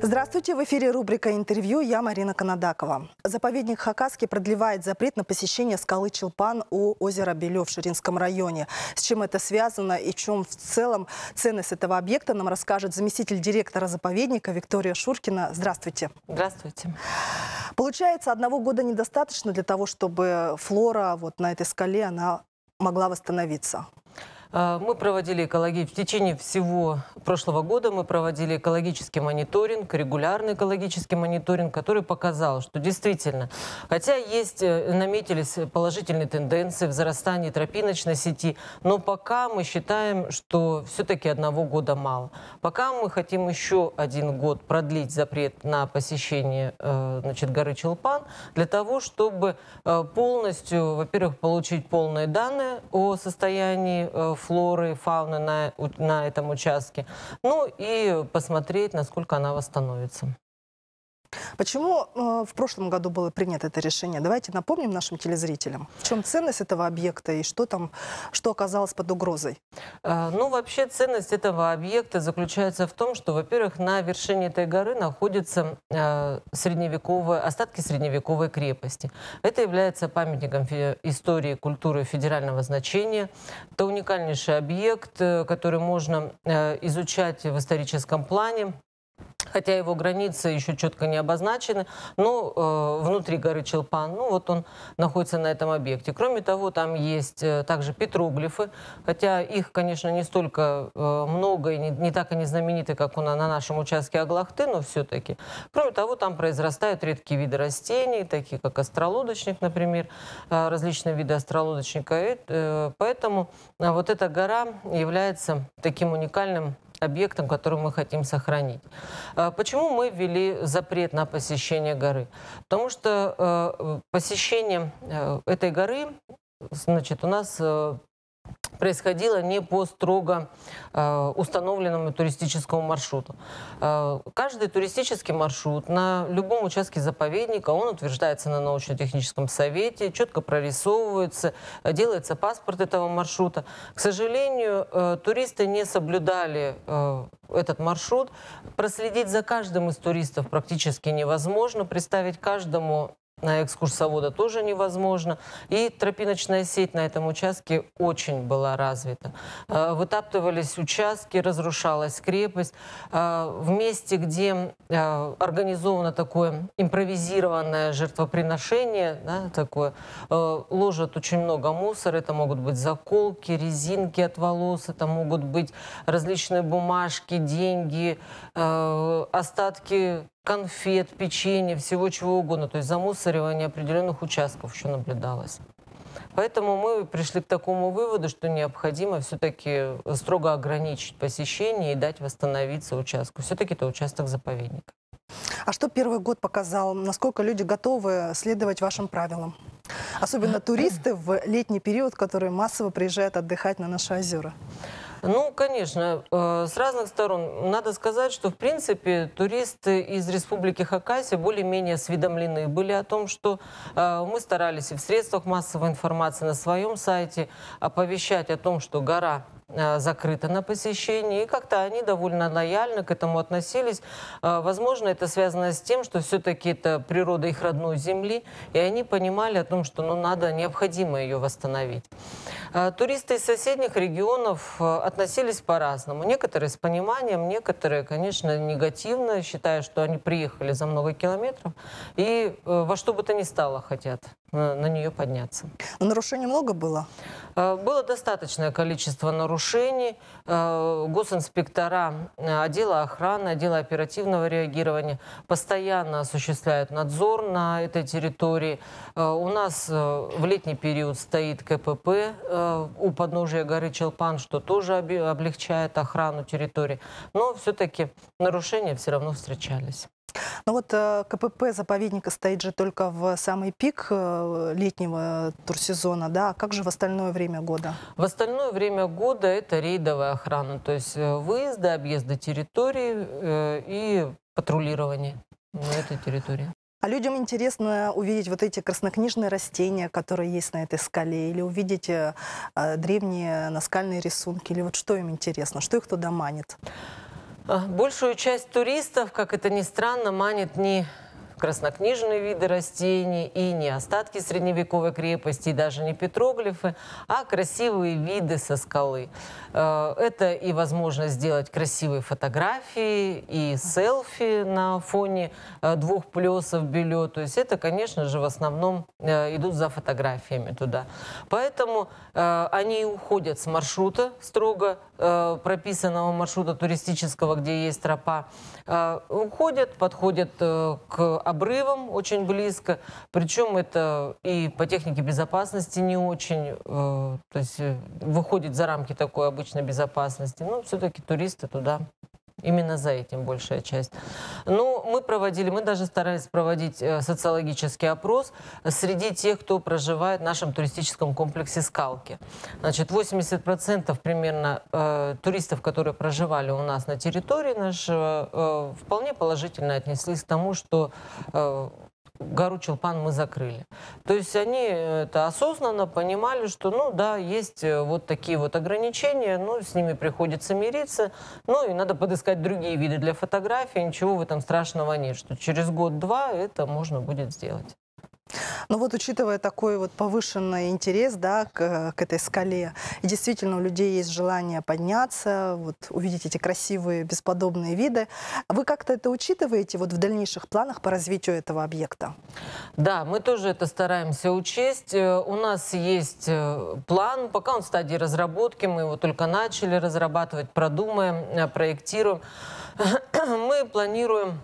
Здравствуйте, в эфире рубрика «Интервью». Я Марина Канадакова. Заповедник Хакасский продлевает запрет на посещение скалы Чулпан у озера Белев в Ширинском районе. С чем это связано и в чем в целом ценность этого объекта, нам расскажет заместитель директора заповедника Виктория Шуркина. Здравствуйте. Здравствуйте. Получается, 1 года недостаточно для того, чтобы флора вот на этой скале она могла восстановиться? Мы проводили в течение всего прошлого года мы проводили экологический мониторинг, регулярный экологический мониторинг, который показал, что действительно, хотя наметились положительные тенденции в зарастании тропиночной сети, но пока мы считаем, что все-таки 1 года мало. Пока мы хотим еще 1 год продлить запрет на посещение горы Чулпан, для того, чтобы полностью, во-первых, получить полные данные о состоянии флоры и фауны на этом участке, ну и посмотреть, насколько она восстановится. Почему в прошлом году было принято это решение? Давайте напомним нашим телезрителям, в чем ценность этого объекта и что оказалось под угрозой. Вообще ценность этого объекта заключается в том, что, во-первых, на вершине этой горы находятся остатки средневековой крепости. Это является памятником истории и культуры федерального значения. Это уникальнейший объект, который можно изучать в историческом плане. Хотя его границы еще четко не обозначены, но внутри горы Чулпан, он находится на этом объекте. Кроме того, там есть также петроглифы, хотя их, конечно, не столько много и не так они знамениты, как на нашем участке Аглахты, но все-таки. Кроме того, там произрастают редкие виды растений, такие как остролодочник, например, различные виды остролодочника. Поэтому вот эта гора является таким уникальным объектом, который мы хотим сохранить. Почему мы ввели запрет на посещение горы? Потому что посещение этой горы, у нас происходило не по строго установленному туристическому маршруту. Каждый туристический маршрут на любом участке заповедника, он утверждается на научно-техническом совете, четко прорисовывается, делается паспорт этого маршрута. К сожалению, туристы не соблюдали этот маршрут. Проследить за каждым из туристов практически невозможно, представить каждому на экскурсовода тоже невозможно. И тропиночная сеть на этом участке очень была развита. Вытаптывались участки, разрушалась крепость. В месте, где организовано такое импровизированное жертвоприношение, ложат очень много мусора. Это могут быть заколки, резинки от волос, это могут быть различные бумажки, деньги, остатки конфет, печенье, всего чего угодно. То есть замусоривание определенных участков еще наблюдалось. Поэтому мы пришли к такому выводу, что необходимо все-таки строго ограничить посещение и дать восстановиться участку. Все-таки это участок заповедника. А что первый год показал? Насколько люди готовы следовать вашим правилам? Особенно туристы в летний период, которые массово приезжают отдыхать на наши озера. Конечно, с разных сторон. Надо сказать, что, в принципе, туристы из Республики Хакасия более-менее осведомлены были о том, что мы старались и в средствах массовой информации на своем сайте оповещать о том, что гора закрыта на посещение, и как-то они довольно лояльно к этому относились. Возможно, это связано с тем, что все-таки это природа их родной земли, и они понимали о том, что необходимо ее восстановить. Туристы из соседних регионов относились по-разному. Некоторые с пониманием, некоторые, конечно, негативно, считая, что они приехали за много километров и во что бы то ни стало хотят на нее подняться. Но нарушений много было? Было достаточное количество нарушений. Госинспектора отдела охраны, отдела оперативного реагирования постоянно осуществляют надзор на этой территории. У нас в летний период стоит КПП у подножия горы Чулпан, что тоже облегчает охрану территории. Но все-таки нарушения все равно встречались. Но КПП заповедника стоит же только в самый пик летнего турсезона, да? А как же в остальное время года? В остальное время года это рейдовая охрана, то есть выезды, объезды территории и патрулирование на этой территории. А людям интересно увидеть вот эти краснокнижные растения, которые есть на этой скале, или увидеть древние наскальные рисунки, или вот что им интересно, что их туда манит? Большую часть туристов, как это ни странно, манит не краснокнижные виды растений и не остатки средневековой крепости, и даже не петроглифы, а красивые виды со скалы. Это и возможность сделать красивые фотографии, и селфи на фоне двух плесов Белё. То есть это, конечно же, в основном идут за фотографиями туда. Поэтому они уходят с маршрута, строго прописанного маршрута туристического, где есть тропа, уходят, подходят к обрывам очень близко, причем это и по технике безопасности не очень, то есть выходит за рамки такой обычной безопасности, но все-таки туристы туда именно за этим большая часть. Но мы даже старались проводить социологический опрос среди тех, кто проживает в нашем туристическом комплексе «Скалки». Значит, 80% примерно туристов, которые проживали у нас на территории нашего, вполне положительно отнеслись к тому, что гору Чулпан мы закрыли. То есть они это осознанно понимали, что, ну да, есть вот такие вот ограничения, но с ними приходится мириться, ну и надо подыскать другие виды для фотографии, ничего в этом страшного нет, что через год-два это можно будет сделать. Но вот учитывая такой вот повышенный интерес, да, к этой скале, и действительно у людей есть желание подняться, вот, увидеть эти красивые бесподобные виды, вы как-то это учитываете вот в дальнейших планах по развитию этого объекта? Да, мы тоже это стараемся учесть. У нас есть план, пока он в стадии разработки, мы его только начали разрабатывать, продумаем, проектируем. Мы планируем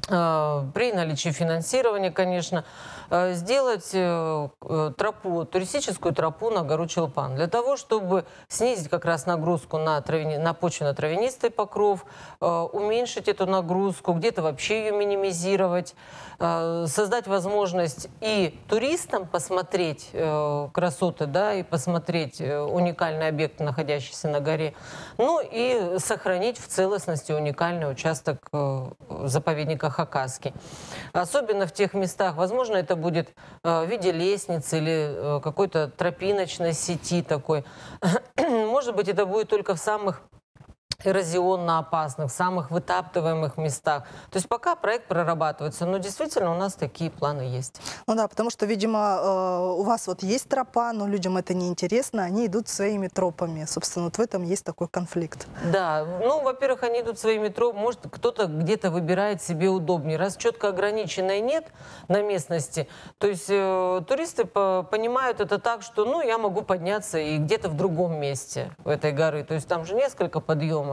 при наличии финансирования, конечно, сделать тропу, туристическую тропу на гору Чулпан. Для того, чтобы снизить как раз нагрузку на почвенно-травянистый покров, уменьшить эту нагрузку, где-то вообще ее минимизировать, создать возможность и туристам посмотреть красоты, да, и посмотреть уникальные объекты, находящиеся на горе, ну и сохранить в целостности уникальный участок заповедника Хакасский. Особенно в тех местах, возможно, это будет в виде лестницы или какой-то тропиночной сети такой. Может быть, это будет только в самых эрозионно опасных, самых вытаптываемых местах. То есть пока проект прорабатывается, но действительно у нас такие планы есть. Ну да, потому что, видимо, у вас вот есть тропа, но людям это не интересно, они идут своими тропами. Собственно, вот в этом есть такой конфликт. Да, ну, во-первых, они идут своими тропами, может, кто-то где-то выбирает себе удобнее. Раз четко ограниченной нет на местности, то есть туристы понимают это так, что, ну, я могу подняться и где-то в другом месте этой горы. То есть там же несколько подъемов.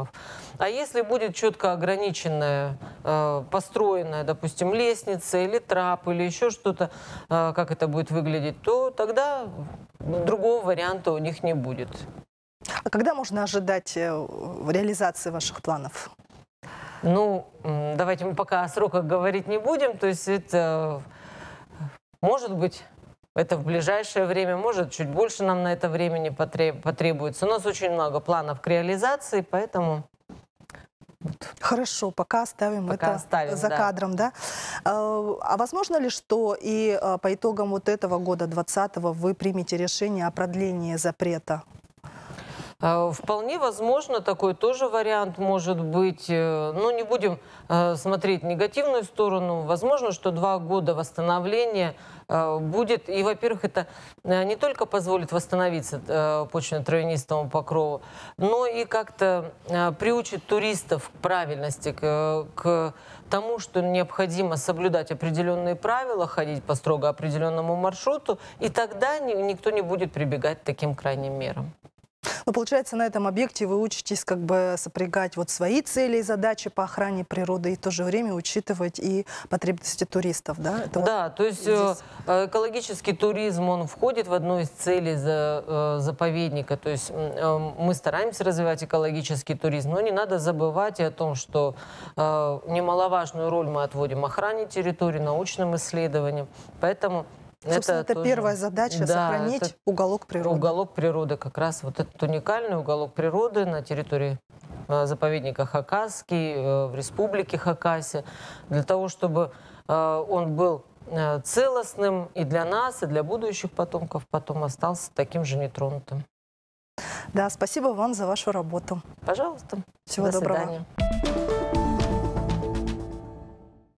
А если будет четко ограниченная, построенная, допустим, лестница или трап, или еще что-то, как это будет выглядеть, то тогда другого варианта у них не будет. А когда можно ожидать реализации ваших планов? Ну, давайте мы пока о сроках говорить не будем. То есть это, может быть, это в ближайшее время, может, чуть больше нам на это времени потребуется. У нас очень много планов к реализации, поэтому... Хорошо, пока оставим за кадром, да? А возможно ли, что и по итогам вот этого года, 2020-го, вы примете решение о продлении запрета? Вполне возможно, такой тоже вариант может быть. Но не будем смотреть негативную сторону. Возможно, что 2 года восстановления будет. И, во-первых, это не только позволит восстановиться почвенно-травянистому покрову, но и как-то приучит туристов к правильности, к тому, что необходимо соблюдать определенные правила, ходить по строго определенному маршруту, и тогда никто не будет прибегать к таким крайним мерам. Ну, получается, на этом объекте вы учитесь как бы сопрягать вот свои цели и задачи по охране природы и в то же время учитывать и потребности туристов, да? Это да, вот то есть здесь... экологический туризм, он входит в одну из целей заповедника. То есть мы стараемся развивать экологический туризм, но не надо забывать и о том, что немаловажную роль мы отводим охране территории, научным исследованиям. Поэтому... Собственно, это тоже первая задача, да, сохранить уголок природы. Уголок природы, как раз вот этот уникальный уголок природы на территории заповедника Хакасский, в республике Хакасия, для того, чтобы он был целостным и для нас, и для будущих потомков, потом остался таким же нетронутым. Да, спасибо вам за вашу работу. Пожалуйста. Всего доброго. До свидания.